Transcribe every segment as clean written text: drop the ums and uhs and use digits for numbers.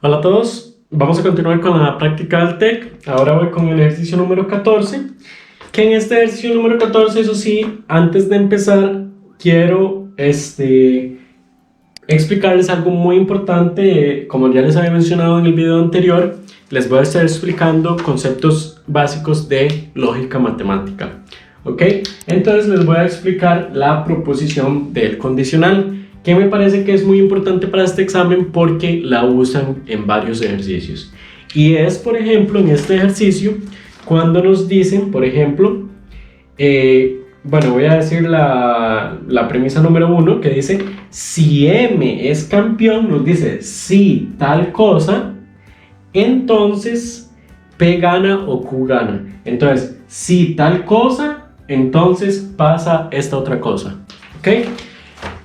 Hola a todos, vamos a continuar con la práctica del TEC. Ahora voy con el ejercicio número 14, que en este ejercicio número 14, eso sí, antes de empezar, quiero explicarles algo muy importante. Como ya les había mencionado en el video anterior, les voy a estar explicando conceptos básicos de lógica matemática. ¿Ok? Entonces les voy a explicar la proposición del condicional, que me parece que es muy importante para este examen porque la usan en varios ejercicios. Y es, por ejemplo, en este ejercicio, cuando nos dicen, por ejemplo, bueno, voy a decir la premisa número 1, que dice, si M es campeón, nos dice, si tal cosa, entonces P gana o Q gana. Entonces, si tal cosa, entonces pasa esta otra cosa. ¿Ok?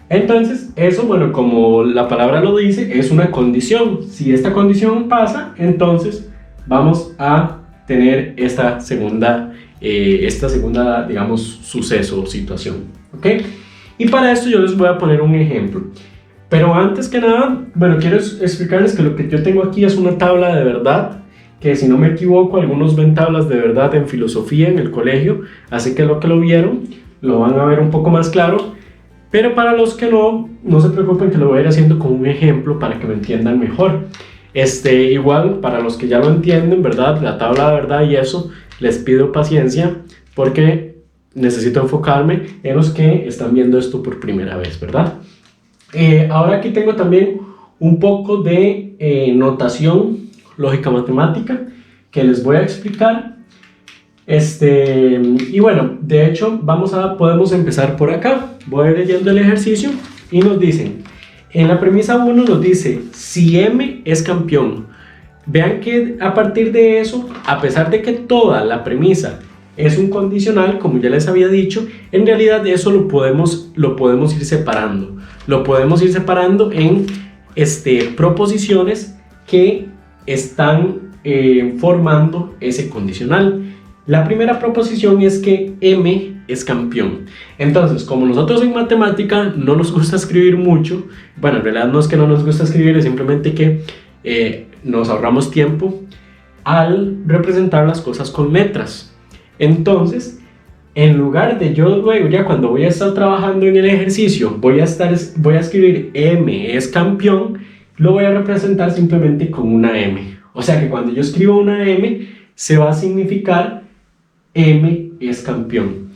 Entonces, eso, bueno, como la palabra lo dice, es una condición. Si esta condición pasa, entonces vamos a tener esta segunda, digamos, suceso o situación. ¿Ok? Y para esto yo les voy a poner un ejemplo. Pero antes que nada, bueno, quiero explicarles que lo que yo tengo aquí es una tabla de verdad, que si no me equivoco, algunos ven tablas de verdad en filosofía en el colegio, así que lo que lo vieron, lo van a ver un poco más claro. Pero para los que no se preocupen, que lo voy a ir haciendo con un ejemplo para que me entiendan mejor. Igual, para los que ya lo entienden, ¿verdad? La tabla de verdad y eso, les pido paciencia porque necesito enfocarme en los que están viendo esto por primera vez, ¿verdad? Ahora aquí tengo también un poco de notación lógica matemática que les voy a explicar. Y bueno, de hecho podemos empezar por acá. Voy a ir leyendo el ejercicio y nos dicen, en la premisa 1 nos dice, si M es campeón. Vean que a partir de eso, a pesar de que toda la premisa es un condicional, como ya les había dicho, en realidad eso lo podemos ir separando. Lo podemos ir separando en proposiciones que están formando ese condicional. La primera proposición es que M es campeón. Entonces, como nosotros en matemática no nos gusta escribir mucho, bueno, en realidad no es que no nos gusta escribir, es simplemente que nos ahorramos tiempo al representar las cosas con letras. Entonces, en lugar de yo luego, ya cuando voy a estar trabajando en el ejercicio, voy a escribir M es campeón, lo voy a representar simplemente con una M. O sea que cuando yo escribo una M, se va a significar M es campeón.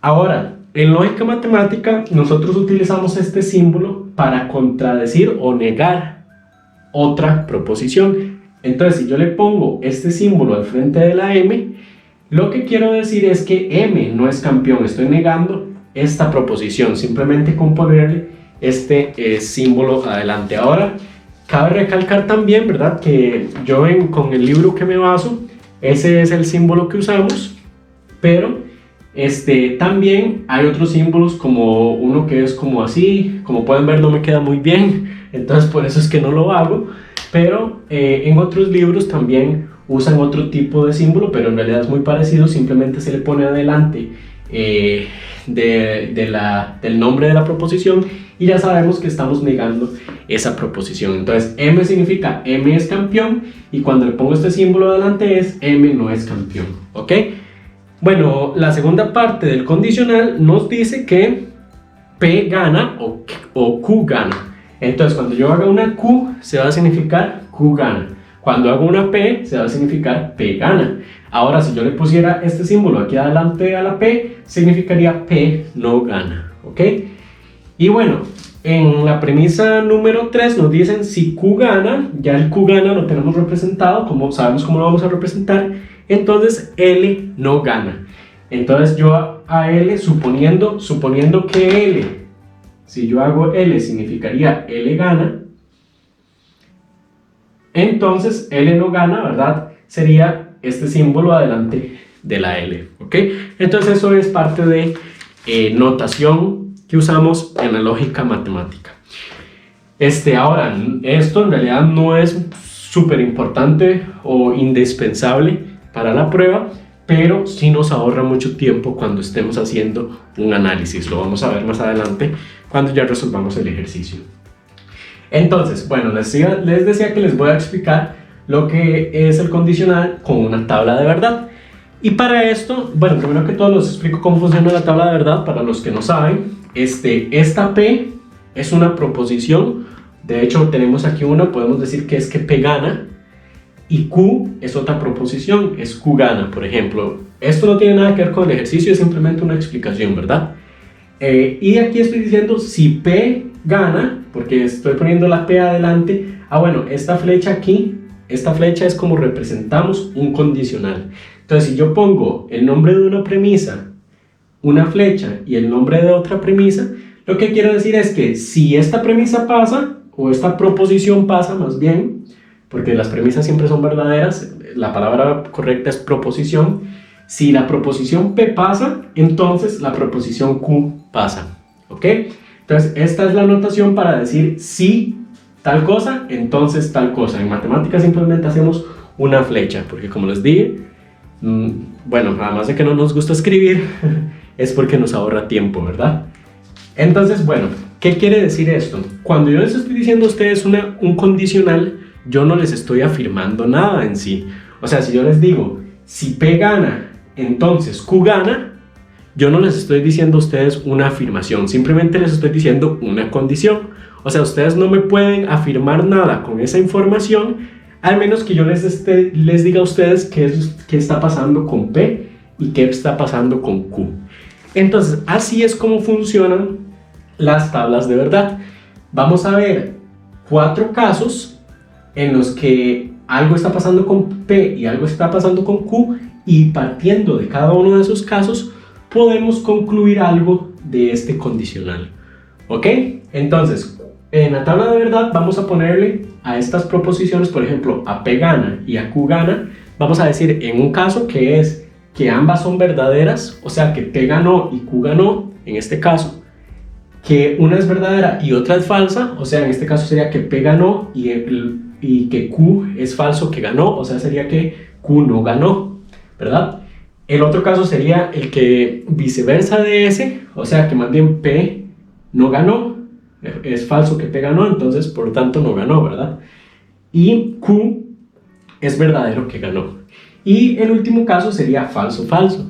Ahora, en lógica matemática, nosotros utilizamos este símbolo para contradecir o negar otra proposición. Entonces, si yo le pongo este símbolo al frente de la M, lo que quiero decir es que M no es campeón. Estoy negando esta proposición, simplemente con ponerle este símbolo adelante. Ahora, cabe recalcar también, ¿verdad?, que yo con el libro que me baso, ese es el símbolo que usamos. Pero también hay otros símbolos, como uno que es como así, como pueden ver no me queda muy bien, entonces por eso es que no lo hago. Pero en otros libros también usan otro tipo de símbolo, pero en realidad es muy parecido, simplemente se le pone adelante del nombre de la proposición y ya sabemos que estamos negando esa proposición. Entonces M significa M es campeón, y cuando le pongo este símbolo adelante es M no es campeón. ¿Ok? Bueno, la segunda parte del condicional nos dice que P gana o Q gana. Entonces, cuando yo haga una Q, se va a significar Q gana. Cuando hago una P, se va a significar P gana. Ahora, si yo le pusiera este símbolo aquí adelante a la P, significaría P no gana. ¿Ok? Y bueno, en la premisa número 3 nos dicen si Q gana. Ya el Q gana lo tenemos representado, como sabemos cómo lo vamos a representar. Entonces L no gana. Entonces yo a L, suponiendo que L, si yo hago L significaría L gana, entonces L no gana, ¿verdad? Sería este símbolo adelante de la L. ¿Ok? Entonces eso es parte de notación que usamos en la lógica matemática. Ahora, esto en realidad no es súper importante o indispensable para la prueba, pero sí nos ahorra mucho tiempo cuando estemos haciendo un análisis. Lo vamos a ver más adelante cuando ya resolvamos el ejercicio. Entonces, bueno, les decía que les voy a explicar lo que es el condicional con una tabla de verdad. Y para esto, bueno, primero que todo les explico cómo funciona la tabla de verdad para los que no saben. Esta P es una proposición, de hecho tenemos aquí una, podemos decir que es que P gana, y Q es otra proposición, es Q gana, por ejemplo. Esto no tiene nada que ver con el ejercicio, es simplemente una explicación, ¿verdad? Y aquí estoy diciendo si P gana, porque estoy poniendo la P adelante. Bueno, esta flecha aquí, esta flecha es como representamos un condicional. Entonces, si yo pongo el nombre de una premisa, una flecha y el nombre de otra premisa, lo que quiero decir es que si esta premisa pasa, o esta proposición pasa más bien, porque las premisas siempre son verdaderas, la palabra correcta es proposición. Si la proposición P pasa, entonces la proposición Q pasa, ¿ok? Entonces, esta es la notación para decir si tal cosa, entonces tal cosa. En matemáticas simplemente hacemos una flecha, porque como les dije, bueno, además de que no nos gusta escribir, es porque nos ahorra tiempo, ¿verdad? Entonces, bueno, ¿qué quiere decir esto? Cuando yo les estoy diciendo a ustedes un condicional, yo no les estoy afirmando nada en sí. O sea, si yo les digo, si P gana, entonces Q gana, yo no les estoy diciendo a ustedes una afirmación, simplemente les estoy diciendo una condición. O sea, ustedes no me pueden afirmar nada con esa información, al menos que yo les diga a ustedes qué está pasando con P y qué está pasando con Q. Entonces, así es como funcionan las tablas de verdad. Vamos a ver 4 casos en los que algo está pasando con P y algo está pasando con Q, y partiendo de cada uno de esos casos podemos concluir algo de este condicional, ¿ok? Entonces, en la tabla de verdad vamos a ponerle a estas proposiciones, por ejemplo, a P gana y a Q gana, vamos a decir en un caso que es que ambas son verdaderas, o sea que P ganó y Q ganó, en este caso, que una es verdadera y otra es falsa, o sea en este caso sería que P ganó y que Q es falso que ganó, o sea sería que Q no ganó, ¿verdad? El otro caso sería el que viceversa de ese, o sea que más bien P no ganó, es falso que P ganó, entonces por tanto no ganó, ¿verdad? Y Q es verdadero que ganó. Y el último caso sería falso, falso.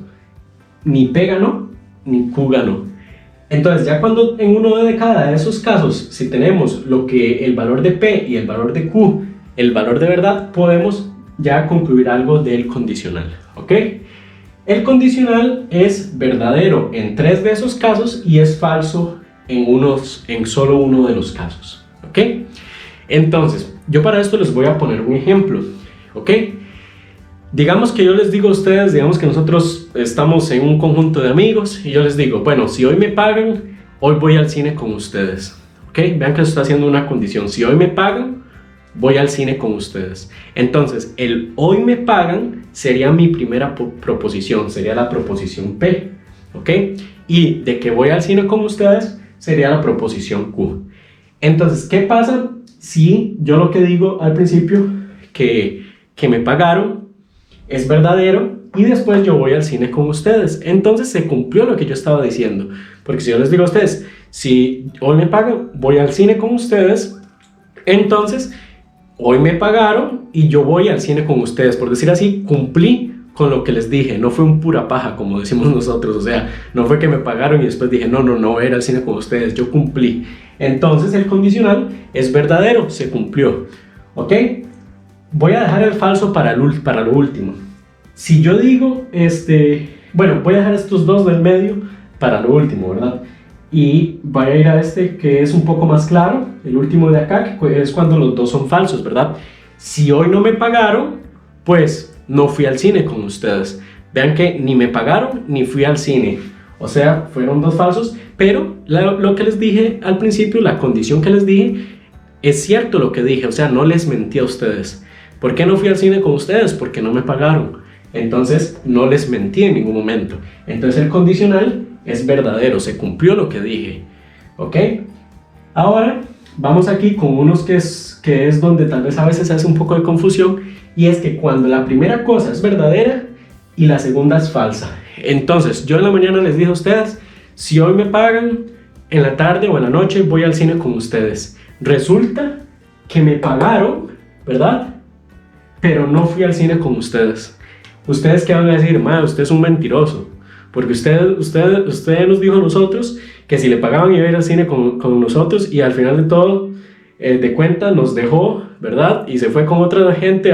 Ni P ganó, ni Q ganó. Entonces ya cuando en uno de cada de esos casos, si tenemos el valor de P y el valor de Q, el valor de verdad, podemos ya concluir algo del condicional, ¿ok? El condicional es verdadero en 3 de esos casos y es falso en solo uno de los casos, ¿ok? Entonces, yo para esto les voy a poner un ejemplo, ¿ok? Digamos que yo les digo a ustedes, digamos que nosotros estamos en un conjunto de amigos y yo les digo, bueno, si hoy me pagan, hoy voy al cine con ustedes, ¿ok? Vean que eso está haciendo una condición. Si hoy me pagan, voy al cine con ustedes. Entonces, el hoy me pagan sería mi primera proposición, sería la proposición P, ¿ok? Y de que voy al cine con ustedes sería la proposición Q. Entonces, ¿qué pasa si yo lo que digo al principio, que me pagaron, es verdadero y después yo voy al cine con ustedes? Entonces se cumplió lo que yo estaba diciendo, porque si yo les digo a ustedes, si hoy me pagan, voy al cine con ustedes, entonces hoy me pagaron y yo voy al cine con ustedes, por decir así, cumplí con lo que les dije, no fue un pura paja como decimos nosotros, o sea, no fue que me pagaron y después dije, no voy a ir al cine con ustedes, yo cumplí. Entonces el condicional es verdadero, se cumplió, ¿ok? Voy a dejar el falso para lo último. Si yo digo, bueno, voy a dejar estos dos del medio para lo último, ¿verdad? Y voy a ir a este que es un poco más claro, el último de acá, que es cuando los dos son falsos, ¿verdad? Si hoy no me pagaron, pues no fui al cine con ustedes. Vean que ni me pagaron ni fui al cine. O sea, fueron dos falsos, pero lo que les dije al principio, la condición que les dije, es cierto lo que dije, o sea, no les mentí a ustedes. ¿Por qué no fui al cine con ustedes? Porque no me pagaron. Entonces, no les mentí en ningún momento. Entonces, el condicional es verdadero, se cumplió lo que dije, ¿ok? Ahora, vamos aquí con unos que es donde tal vez a veces se hace un poco de confusión, y es que cuando la primera cosa es verdadera y la segunda es falsa. Entonces, yo en la mañana les dije a ustedes, si hoy me pagan, en la tarde o en la noche voy al cine con ustedes. resulta que me pagaron, ¿verdad? Pero no fui al cine con ustedes. ¿Ustedes qué van a decir? Ma, usted es un mentiroso. Porque usted nos dijo a nosotros que si le pagaban iba a ir al cine con nosotros, y al final de todo, de cuenta, nos dejó, ¿verdad? Y se fue con otra gente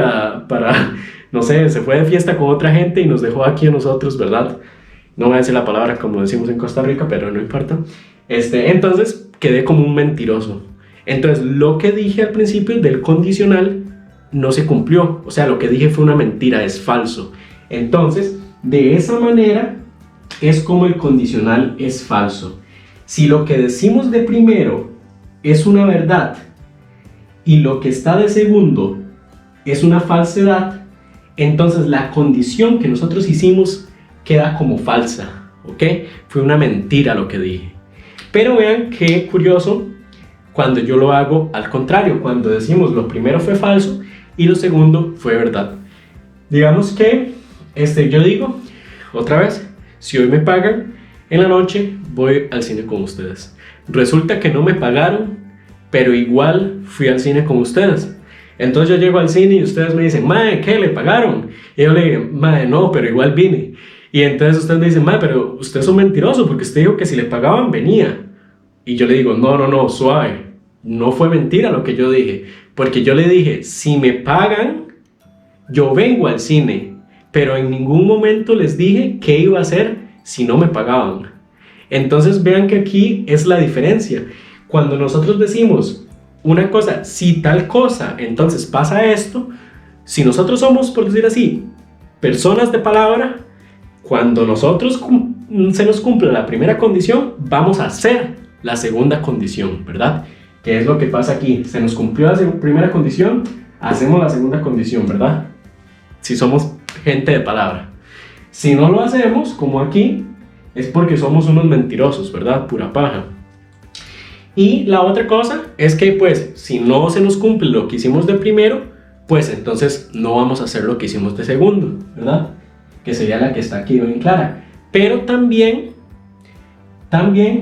no sé, se fue de fiesta con otra gente y nos dejó aquí a nosotros, ¿verdad? No voy a decir la palabra como decimos en Costa Rica, pero no importa. Entonces quedé como un mentiroso. Entonces lo que dije al principio del condicional no se cumplió. O sea, lo que dije fue una mentira, es falso. Entonces, de esa manera es como el condicional es falso. Si lo que decimos de primero es una verdad y lo que está de segundo es una falsedad, entonces la condición que nosotros hicimos queda como falsa, ¿ok? Fue una mentira lo que dije. Pero vean qué curioso cuando yo lo hago al contrario, cuando decimos lo primero fue falso y lo segundo fue verdad. Digamos que yo digo, otra vez, si hoy me pagan, en la noche voy al cine con ustedes. Resulta que no me pagaron, pero igual fui al cine con ustedes. Entonces yo llego al cine y ustedes me dicen, mae, ¿qué? ¿Le pagaron? Y yo le digo, mae, no, pero igual vine. Y entonces ustedes me dicen, mae, pero usted es un mentiroso porque usted dijo que si le pagaban venía. Y yo le digo, no, suave. No fue mentira lo que yo dije. Porque yo le dije, si me pagan, yo vengo al cine. Pero en ningún momento les dije qué iba a hacer si no me pagaban. Entonces vean que aquí es la diferencia. Cuando nosotros decimos una cosa, si tal cosa, entonces pasa esto. Si nosotros somos, por decir así, personas de palabra, cuando nosotros se nos cumple la primera condición, vamos a hacer la segunda condición, ¿verdad? ¿Qué es lo que pasa aquí? Se nos cumplió la primera condición, hacemos la segunda condición, ¿verdad? Si somos gente de palabra. Si no lo hacemos, como aquí, es porque somos unos mentirosos, ¿verdad? Pura paja. Y la otra cosa es que, pues, si no se nos cumple lo que hicimos de primero, pues entonces no vamos a hacer lo que hicimos de segundo, ¿verdad? Que sería la que está aquí bien clara. Pero también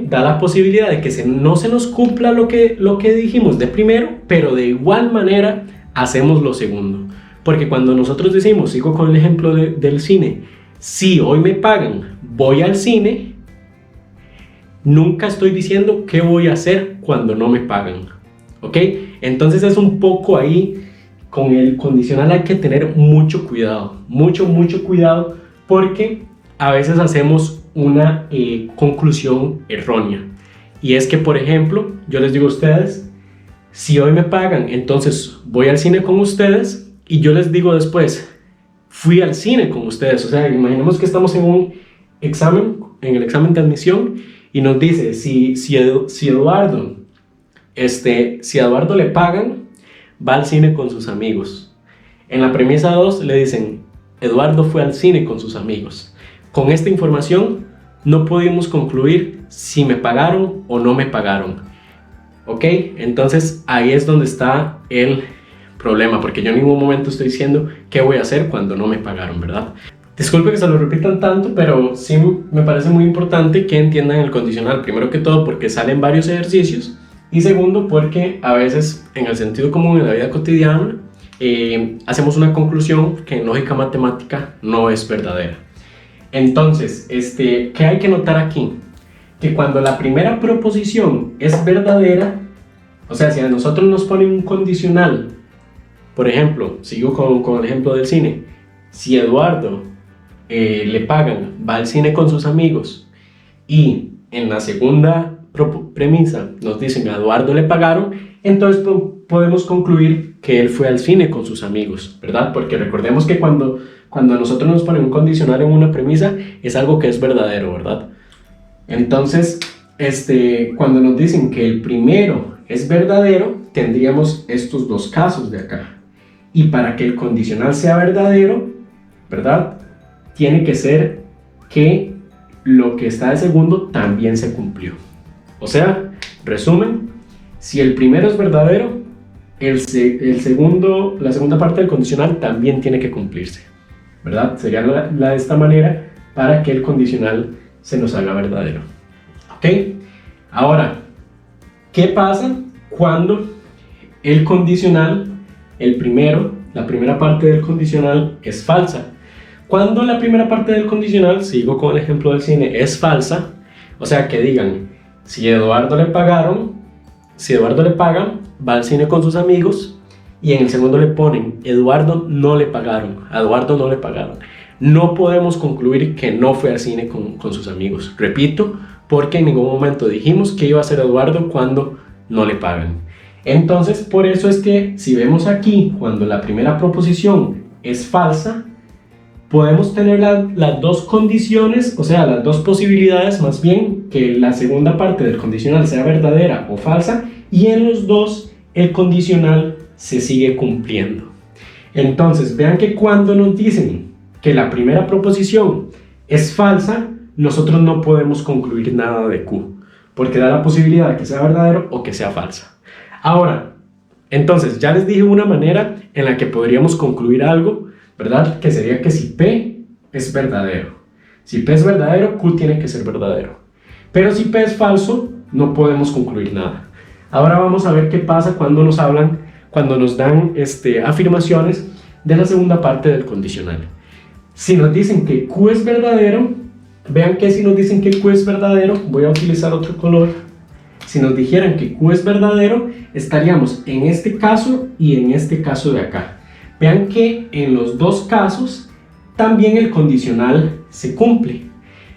da la posibilidad de que no se nos cumpla lo que dijimos de primero, pero de igual manera hacemos lo segundo. Porque cuando nosotros decimos, sigo con el ejemplo del cine, si hoy me pagan, voy al cine, nunca estoy diciendo qué voy a hacer cuando no me pagan, ¿ok? Entonces es un poco ahí, con el condicional hay que tener mucho cuidado, mucho cuidado, porque a veces hacemos una conclusión errónea. Y es que, por ejemplo, yo les digo a ustedes, si hoy me pagan, entonces voy al cine con ustedes, y yo les digo después, fui al cine con ustedes. O sea, imaginemos que estamos en un examen, en el examen de admisión, y nos dice, si Eduardo le pagan, va al cine con sus amigos. En la premisa 2 le dicen, Eduardo fue al cine con sus amigos. Con esta información no pudimos concluir si me pagaron o no me pagaron. ¿Ok? Entonces ahí es donde está el problema, porque yo en ningún momento estoy diciendo qué voy a hacer cuando no me pagaron, ¿verdad? Disculpe que se lo repitan tanto, pero sí me parece muy importante que entiendan el condicional. Primero que todo porque salen varios ejercicios, y segundo porque a veces en el sentido común, en la vida cotidiana, hacemos una conclusión que en lógica matemática no es verdadera. Entonces, ¿qué hay que notar aquí? Que cuando la primera proposición es verdadera, o sea, si a nosotros nos ponen un condicional, por ejemplo, sigo con el ejemplo del cine, si Eduardo le pagan, va al cine con sus amigos, y en la segunda premisa nos dicen a Eduardo le pagaron, entonces podemos concluir que él fue al cine con sus amigos, ¿verdad? Porque recordemos que cuando a nosotros nos ponen un condicional en una premisa, es algo que es verdadero, ¿verdad? Entonces, cuando nos dicen que el primero es verdadero, tendríamos estos dos casos de acá. Y para que el condicional sea verdadero, ¿verdad? Tiene que ser que lo que está de segundo también se cumplió. O sea, resumen, si el primero es verdadero, la segunda parte del condicional también tiene que cumplirse, ¿verdad? Sería de esta manera para que el condicional se nos haga verdadero. ¿Ok? Ahora, ¿qué pasa cuando el condicional, la primera parte del condicional es falsa. Cuando la primera parte del condicional, sigo con el ejemplo del cine, es falsa, o sea que digan, si a Eduardo le pagan, va al cine con sus amigos, y en el segundo le ponen, Eduardo no le pagaron, a Eduardo no le pagaron. No podemos concluir que no fue al cine con sus amigos. Repito, porque en ningún momento dijimos que iba a ser Eduardo cuando no le pagan. Entonces, por eso es que si vemos aquí, cuando la primera proposición es falsa, podemos tener las dos condiciones, o sea, las dos posibilidades, más bien, que la segunda parte del condicional sea verdadera o falsa, y en los dos el condicional se sigue cumpliendo. Entonces, vean que cuando nos dicen que la primera proposición es falsa, nosotros no podemos concluir nada de Q, porque da la posibilidad de que sea verdadero o que sea falsa. Ahora, entonces, ya les dije una manera en la que podríamos concluir algo, ¿verdad? Que sería que si P es verdadero. Si P es verdadero, Q tiene que ser verdadero. Pero si P es falso, no podemos concluir nada. Ahora vamos a ver qué pasa cuando nos dan afirmaciones de la segunda parte del condicional. Si nos dicen que Q es verdadero, vean que si nos dicen que Q es verdadero, voy a utilizar otro color. Si nos dijeran que Q es verdadero, estaríamos en este caso y en este caso de acá. Vean que en los dos casos también el condicional se cumple.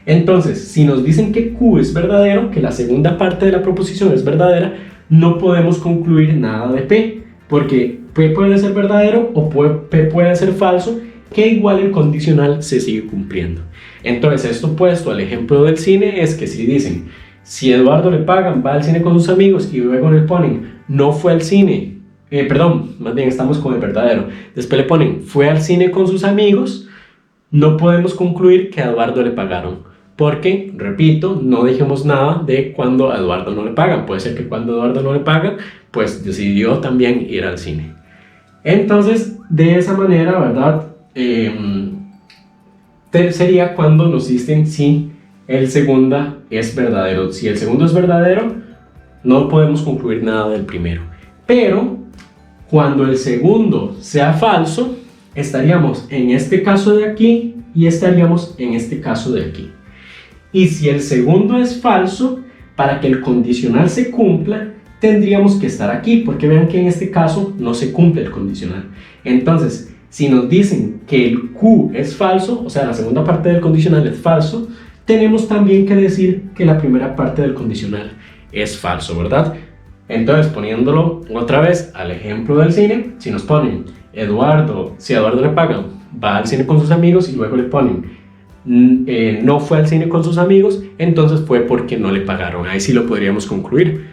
Entonces, si nos dicen que Q es verdadero, que la segunda parte de la proposición es verdadera, no podemos concluir nada de P, porque P puede ser verdadero o P puede ser falso, que igual el condicional se sigue cumpliendo. Entonces, esto puesto al ejemplo del cine es que si dicen, si Eduardo le pagan, va al cine con sus amigos, y luego le ponen, no fue al cine, más bien estamos con el verdadero, después le ponen, fue al cine con sus amigos, no podemos concluir que a Eduardo le pagaron, porque, repito, no dijimos nada de cuando a Eduardo no le pagan. Puede ser que cuando a Eduardo no le pagan, pues decidió también ir al cine. Entonces, de esa manera, ¿verdad? Sería cuando nos dicen si el segundo es verdadero. Si el segundo es verdadero, no podemos concluir nada del primero. Pero, cuando el segundo sea falso, estaríamos en este caso de aquí y estaríamos en este caso de aquí. Y si el segundo es falso, para que el condicional se cumpla, tendríamos que estar aquí, porque vean que en este caso no se cumple el condicional. Entonces, si nos dicen que el Q es falso, o sea, la segunda parte del condicional es falso, tenemos también que decir que la primera parte del condicional es falso, ¿verdad? Entonces, poniéndolo otra vez al ejemplo del cine, si nos ponen si a Eduardo le pagan, va al cine con sus amigos, y luego le ponen no fue al cine con sus amigos, entonces fue porque no le pagaron. Ahí sí lo podríamos concluir.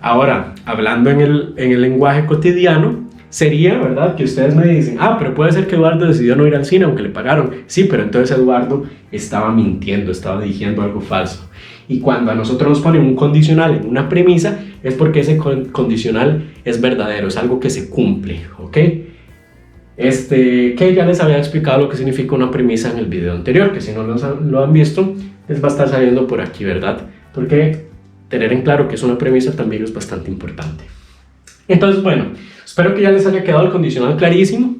Ahora, hablando en el lenguaje cotidiano, sería, ¿verdad?, que ustedes me dicen, pero puede ser que Eduardo decidió no ir al cine aunque le pagaron. Sí, pero entonces Eduardo estaba mintiendo, estaba diciendo algo falso. Y cuando a nosotros nos ponen un condicional en una premisa, es porque ese condicional es verdadero, es algo que se cumple, ¿ok? Que ya les había explicado lo que significa una premisa en el video anterior, que si no lo han visto, les va a estar saliendo por aquí, ¿verdad? Porque tener en claro que es una premisa también es bastante importante. Entonces, bueno, espero que ya les haya quedado el condicional clarísimo.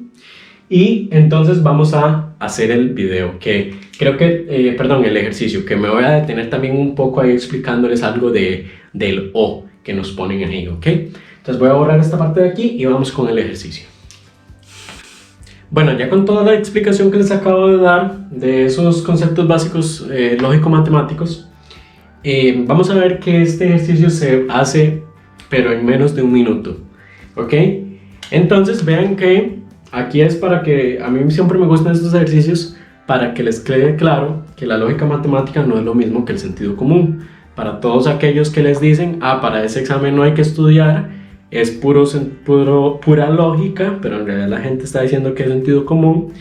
Y entonces vamos a hacer el video, que creo que, el ejercicio, que me voy a detener también un poco ahí explicándoles algo del O que nos ponen ahí, ¿ok? Entonces voy a borrar esta parte de aquí y vamos con el ejercicio. Bueno, ya con toda la explicación que les acabo de dar de esos conceptos básicos lógico-matemáticos, vamos a ver que este ejercicio se hace, pero en menos de un minuto, ¿ok? Entonces vean que aquí es para que, a mí siempre me gustan estos ejercicios para que les quede claro que la lógica matemática no es lo mismo que el sentido común. Para todos aquellos que les dicen, para ese examen no hay que estudiar, es pura lógica, pero en realidad la gente está diciendo que es sentido común,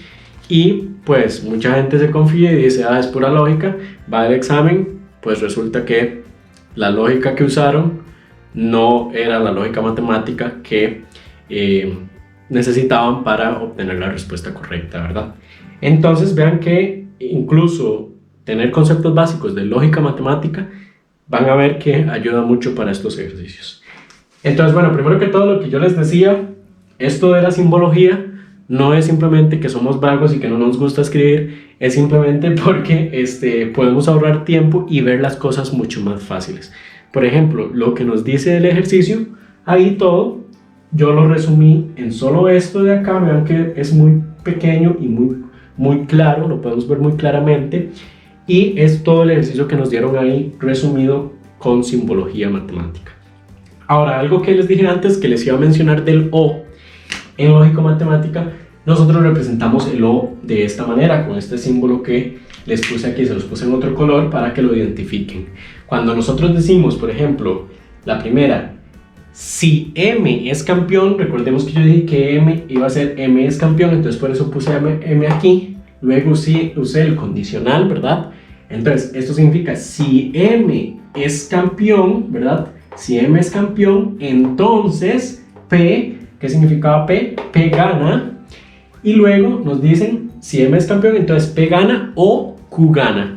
y pues mucha gente se confía y dice, es pura lógica, va al examen, pues resulta que la lógica que usaron no era la lógica matemática que necesitaban para obtener la respuesta correcta, ¿verdad? Entonces vean que incluso tener conceptos básicos de lógica matemática van a ver que ayuda mucho para estos ejercicios. Entonces, bueno, primero que todo lo que yo les decía, esto de la simbología no es simplemente que somos vagos y que no nos gusta escribir, es simplemente porque podemos ahorrar tiempo y ver las cosas mucho más fáciles. Por ejemplo, lo que nos dice el ejercicio, ahí todo, yo lo resumí en solo esto de acá, vean que es muy pequeño y muy claro, lo podemos ver muy claramente, y es todo el ejercicio que nos dieron ahí resumido con simbología matemática. Ahora, algo que les dije antes que les iba a mencionar del O. En lógico-matemática, nosotros representamos el O de esta manera, con este símbolo que les puse aquí, se los puse en otro color para que lo identifiquen. Cuando nosotros decimos, por ejemplo, la primera, si M es campeón, recordemos que yo dije que M iba a ser M es campeón, entonces por eso puse M aquí, luego usé el condicional, ¿verdad? Entonces, esto significa, si M es campeón, ¿verdad? Si M es campeón, entonces P, ¿qué significaba P? P gana. Y luego nos dicen, si M es campeón, entonces P gana o Q gana.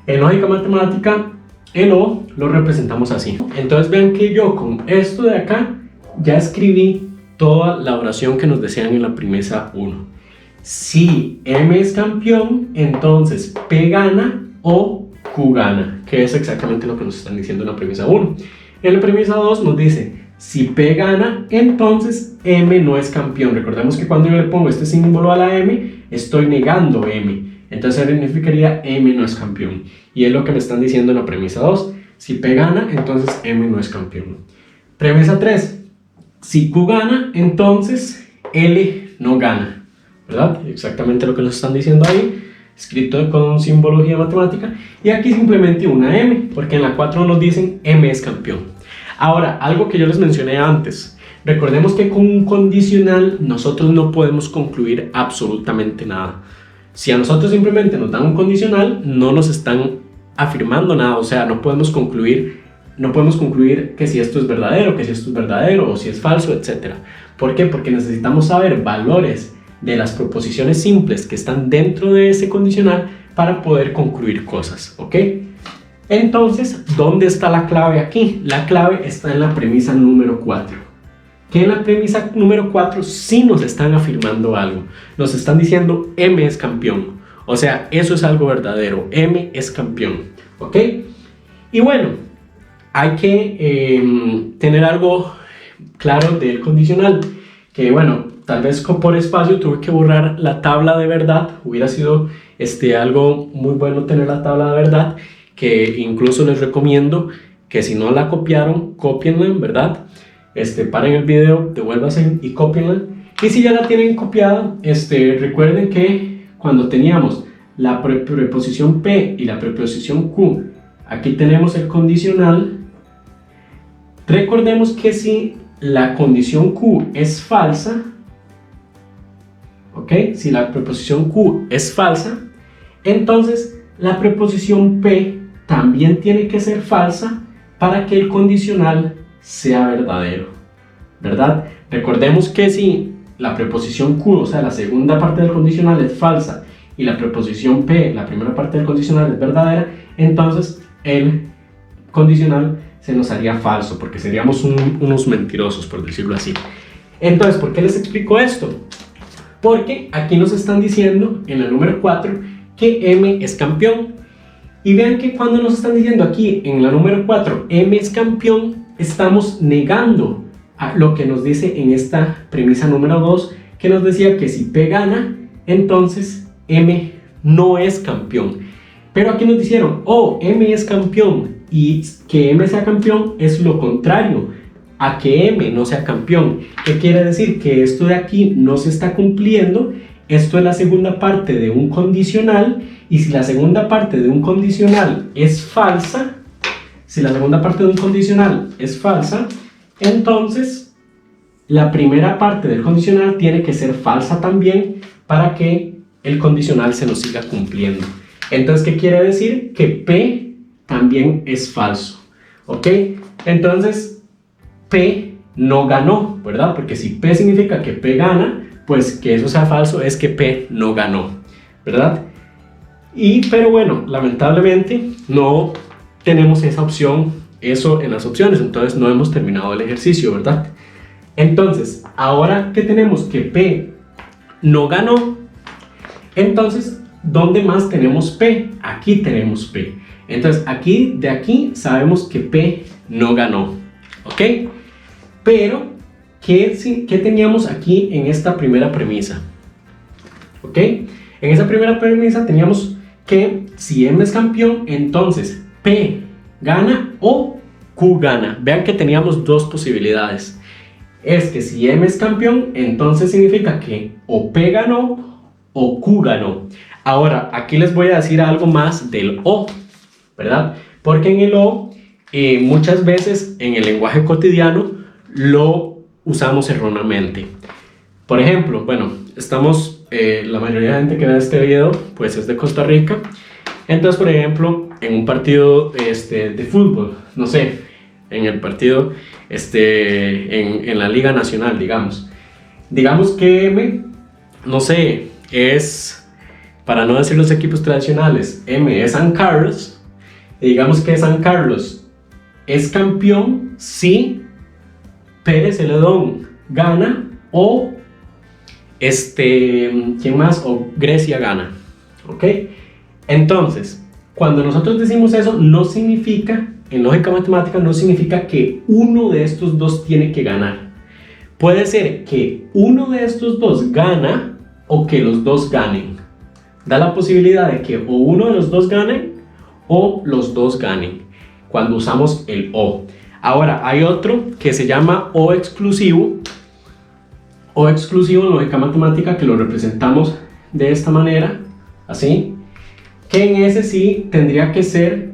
En lógica matemática, el O lo representamos así. Entonces vean que yo con esto de acá ya escribí toda la oración que nos decían en la premisa 1. Si M es campeón, entonces P gana o Q gana, que es exactamente lo que nos están diciendo en la premisa 1. En la premisa 2 nos dice, si P gana, entonces M no es campeón. Recordemos que cuando yo le pongo este símbolo a la M, estoy negando M. Entonces significaría M no es campeón. Y es lo que me están diciendo en la premisa 2. Si P gana, entonces M no es campeón. Premisa 3. Si Q gana, entonces L no gana. ¿Verdad? Exactamente lo que nos están diciendo ahí, escrito con simbología matemática. Y aquí simplemente una M, porque en la 4 nos dicen M es campeón. Ahora, algo que yo les mencioné antes. Recordemos que con un condicional nosotros no podemos concluir absolutamente nada. Si a nosotros simplemente nos dan un condicional, no nos están afirmando nada, o sea, no podemos concluir que si esto es verdadero, que si esto es verdadero o si es falso, etc. ¿Por qué? Porque necesitamos saber valores de las proposiciones simples que están dentro de ese condicional para poder concluir cosas, ¿ok? Entonces, ¿dónde está la clave aquí? La clave está en la premisa número 4. Que en la premisa número 4 sí nos están afirmando algo. Nos están diciendo M es campeón. O sea, eso es algo verdadero. M es campeón. ¿Ok? Y bueno, hay que tener algo claro del condicional. Que bueno, tal vez por espacio tuve que borrar la tabla de verdad. Hubiera sido algo muy bueno tener la tabla de verdad. Que incluso les recomiendo que si no la copiaron, cópienla, ¿verdad? Paren el video, devuélvanse y cópienla. Y si ya la tienen copiada, recuerden que cuando teníamos la preposición P y la preposición Q, aquí tenemos el condicional. Recordemos que si la condición Q es falsa, ¿ok? Si la preposición Q es falsa, entonces la preposición P también tiene que ser falsa para que el condicional sea verdadero, ¿verdad? Recordemos que si la preposición Q, o sea, la segunda parte del condicional es falsa y la preposición P, la primera parte del condicional es verdadera, entonces el condicional se nos haría falso, porque seríamos unos mentirosos, por decirlo así. Entonces, ¿por qué les explico esto? Porque aquí nos están diciendo en el número 4 que M es campeón. Y vean que cuando nos están diciendo aquí en la número 4 M es campeón, estamos negando a lo que nos dice en esta premisa número 2, que nos decía que si P gana, entonces M no es campeón. Pero aquí nos dijeron, M es campeón, y que M sea campeón es lo contrario a que M no sea campeón. ¿Qué quiere decir? Que esto de aquí no se está cumpliendo. Esto es la segunda parte de un condicional, y si la segunda parte de un condicional es falsa, entonces la primera parte del condicional tiene que ser falsa también para que el condicional se nos siga cumpliendo. Entonces, ¿qué quiere decir? Que P también es falso, ¿ok? Entonces, P no ganó, ¿verdad? Porque si P significa que P gana, pues que eso sea falso es que P no ganó, ¿verdad? Pero bueno, lamentablemente no tenemos esa opción eso en las opciones, entonces no hemos terminado el ejercicio, ¿verdad? Entonces, ahora que tenemos que P no ganó, entonces, ¿dónde más tenemos P? Aquí tenemos P. Entonces, de aquí sabemos que P no ganó, ¿ok? Pero, ¿qué teníamos aquí en esta primera premisa? ¿Ok? En esa primera premisa teníamos que si M es campeón, entonces P gana o Q gana. Vean que teníamos dos posibilidades. Es que si M es campeón, entonces significa que o P ganó o Q ganó. Ahora, aquí les voy a decir algo más del O, ¿verdad? Porque en el O, muchas veces en el lenguaje cotidiano lo usamos erróneamente. Por ejemplo, bueno, la mayoría de gente que ve este video pues es de Costa Rica. Entonces, por ejemplo, en un partido de fútbol, no sé, en el partido en la Liga Nacional, digamos que M, no sé, es, para no decir los equipos tradicionales, M es San Carlos, y digamos que San Carlos es campeón si Pérez Celedón gana o ¿quién más? O Grecia gana, ¿ok? Entonces, cuando nosotros decimos eso, no significa, en lógica matemática, no significa que uno de estos dos tiene que ganar. Puede ser que uno de estos dos gana o que los dos ganen. Da la posibilidad de que o uno de los dos ganen o los dos ganen cuando usamos el O. Ahora, hay otro que se llama O exclusivo. O exclusivo en lógica matemática, que lo representamos de esta manera, así, que en ese sí tendría que ser,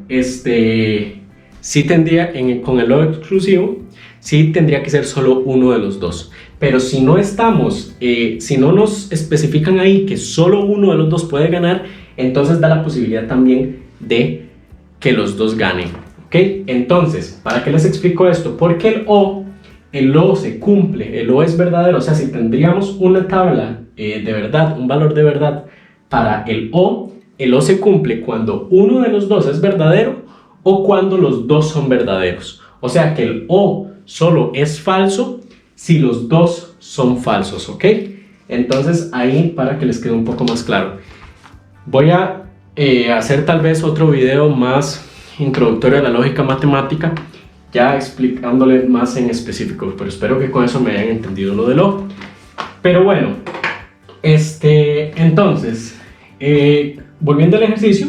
con el O exclusivo, sí tendría que ser solo uno de los dos. Pero si no si no nos especifican ahí que solo uno de los dos puede ganar, entonces da la posibilidad también de que los dos ganen, ¿ok? Entonces, ¿para qué les explico esto? Porque el O se cumple, el O es verdadero, o sea, si tendríamos una tabla de verdad, un valor de verdad para el O se cumple cuando uno de los dos es verdadero o cuando los dos son verdaderos. O sea que el O solo es falso si los dos son falsos, ¿ok? Entonces ahí, para que les quede un poco más claro, voy a hacer tal vez otro video más introductorio a la lógica matemática, ya explicándole más en específico, pero espero que con eso me hayan entendido lo del O. Pero bueno, entonces, volviendo al ejercicio,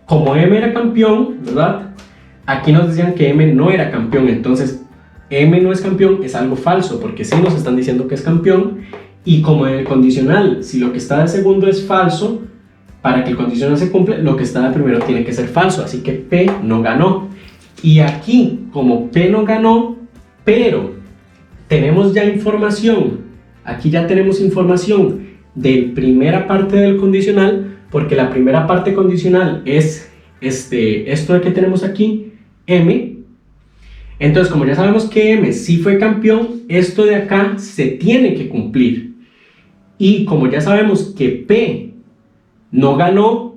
como M era campeón, ¿verdad? Aquí nos decían que M no era campeón, entonces M no es campeón es algo falso, porque sí nos están diciendo que es campeón, y como en el condicional, si lo que está de segundo es falso, para que el condicional se cumpla, lo que está de primero tiene que ser falso, así que P no ganó. Y aquí, como P no ganó, pero tenemos ya información, aquí ya tenemos información de la primera parte del condicional, porque la primera parte condicional es esto de que tenemos aquí, M. Entonces, como ya sabemos que M sí fue campeón, esto de acá se tiene que cumplir. Y como ya sabemos que P no ganó,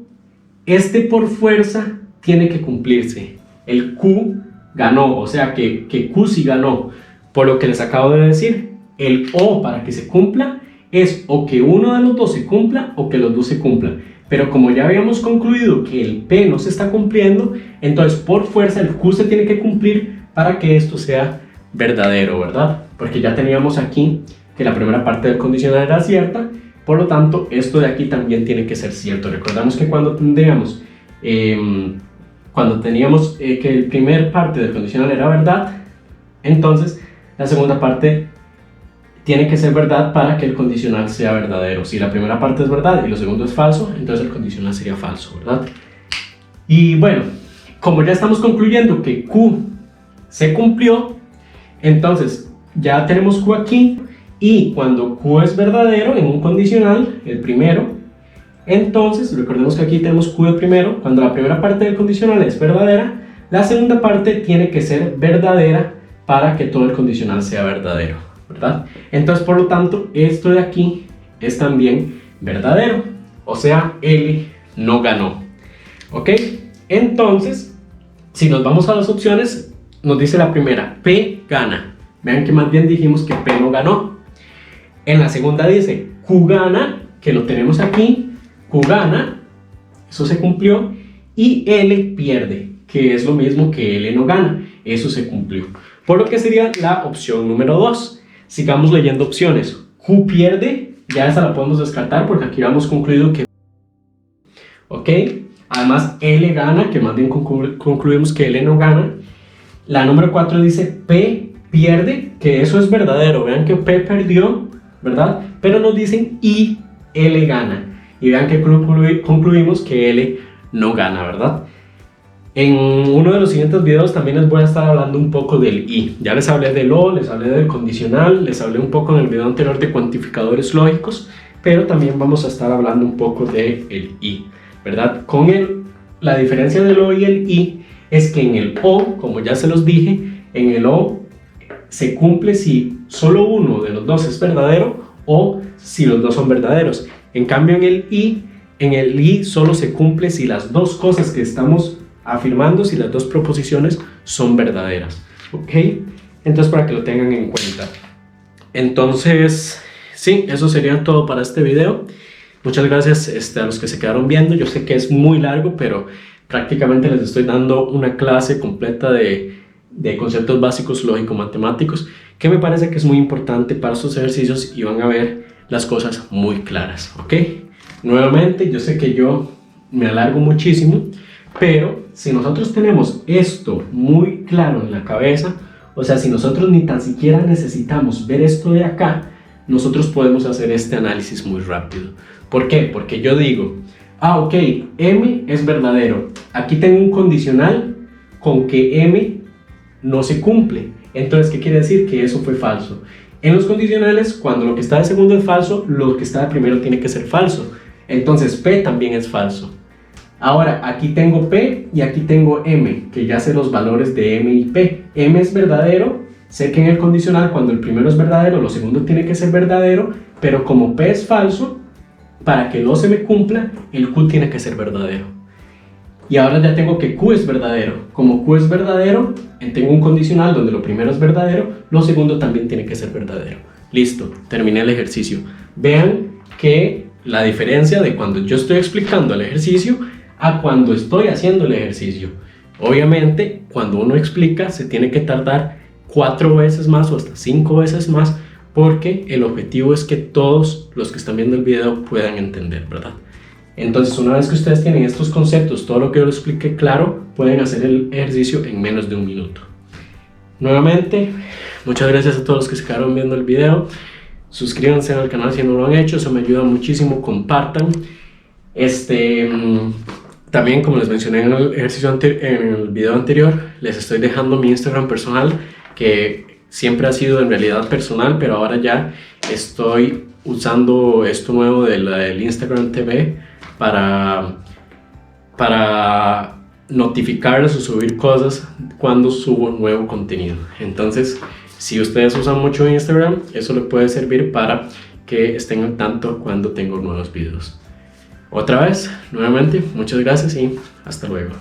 por fuerza tiene que cumplirse. El Q ganó, o sea que Q sí ganó. Por lo que les acabo de decir, el O para que se cumpla es o que uno de los dos se cumpla o que los dos se cumplan. Pero como ya habíamos concluido que el P no se está cumpliendo, entonces por fuerza el Q se tiene que cumplir para que esto sea verdadero, ¿verdad? Porque ya teníamos aquí que la primera parte del condicional era cierta, por lo tanto esto de aquí también tiene que ser cierto. Recordamos que cuando teníamos que la primera parte del condicional era verdad, entonces la segunda parte tiene que ser verdad para que el condicional sea verdadero. Si la primera parte es verdad y lo segundo es falso, entonces el condicional sería falso, ¿verdad? Y bueno, como ya estamos concluyendo que Q se cumplió, entonces ya tenemos Q aquí, y cuando Q es verdadero en un condicional, el primero, entonces recordemos que aquí tenemos Q de primero, cuando la primera parte del condicional es verdadera, la segunda parte tiene que ser verdadera para que todo el condicional sea verdadero, ¿verdad? Entonces, por lo tanto, esto de aquí es también verdadero, o sea, L no ganó, ¿ok? Entonces, si nos vamos a las opciones, nos dice la primera, P gana. Vean que más bien dijimos que P no ganó. En la segunda dice, Q gana, que lo tenemos aquí, Q gana, eso se cumplió, y L pierde, que es lo mismo que L no gana, eso se cumplió. Por lo que sería la opción número 2. Sigamos leyendo opciones. Q pierde, ya esa la podemos descartar porque aquí hemos concluido que... ¿Ok? Además L gana, que más bien concluimos que L no gana. La número 4 dice P pierde, que eso es verdadero. Vean que P perdió, ¿verdad? Pero nos dicen y L gana. Y vean que concluimos que L no gana, ¿verdad? En uno de los siguientes videos también les voy a estar hablando un poco del y. Ya les hablé del o, les hablé del condicional, les hablé un poco en el video anterior de cuantificadores lógicos, pero también vamos a estar hablando un poco del y, ¿verdad? La diferencia del o y el y es que en el o, como ya se los dije, en el o se cumple si solo uno de los dos es verdadero o si los dos son verdaderos. En cambio en el i solo se cumple si las dos cosas que estamos afirmando, si las dos proposiciones son verdaderas. ¿Ok? Entonces, para que lo tengan en cuenta. Entonces, sí, eso sería todo para este video. Muchas gracias a los que se quedaron viendo. Yo sé que es muy largo, pero prácticamente les estoy dando una clase completa de conceptos básicos lógico-matemáticos que me parece que es muy importante para sus ejercicios y van a ver las cosas muy claras. ¿Ok? Nuevamente, yo sé que yo me alargo muchísimo, pero si nosotros tenemos esto muy claro en la cabeza, o sea, si nosotros ni tan siquiera necesitamos ver esto de acá, nosotros podemos hacer este análisis muy rápido. ¿Por qué? Porque yo digo, ok, M es verdadero. Aquí tengo un condicional con que M no se cumple. Entonces, ¿qué quiere decir? Que eso fue falso. En los condicionales, cuando lo que está de segundo es falso, lo que está de primero tiene que ser falso. Entonces, P también es falso. Ahora, aquí tengo P y aquí tengo M, que ya sé los valores de M y P. M es verdadero, sé que en el condicional cuando el primero es verdadero, lo segundo tiene que ser verdadero, pero como P es falso, para que el O se me cumpla, el Q tiene que ser verdadero. Y ahora ya tengo que Q es verdadero. Como Q es verdadero, tengo un condicional donde lo primero es verdadero, lo segundo también tiene que ser verdadero. Listo, terminé el ejercicio. Vean que la diferencia de cuando yo estoy explicando el ejercicio a cuando estoy haciendo el ejercicio. Obviamente, cuando uno explica, se tiene que tardar 4 veces más o hasta 5 veces más, porque el objetivo es que todos los que están viendo el video puedan entender, ¿verdad? Entonces, una vez que ustedes tienen estos conceptos, todo lo que yo les expliqué claro, pueden hacer el ejercicio en menos de 1 minuto. Nuevamente, muchas gracias a todos los que se quedaron viendo el video. Suscríbanse al canal si no lo han hecho, eso me ayuda muchísimo. Compartan. También, como les mencioné en el video anterior, les estoy dejando mi Instagram personal, que siempre ha sido en realidad personal, pero ahora ya estoy usando esto nuevo del Instagram TV para notificarles o subir cosas cuando subo nuevo contenido. Entonces, si ustedes usan mucho Instagram, eso les puede servir para que estén al tanto cuando tengo nuevos videos. Otra vez, nuevamente, muchas gracias y hasta luego.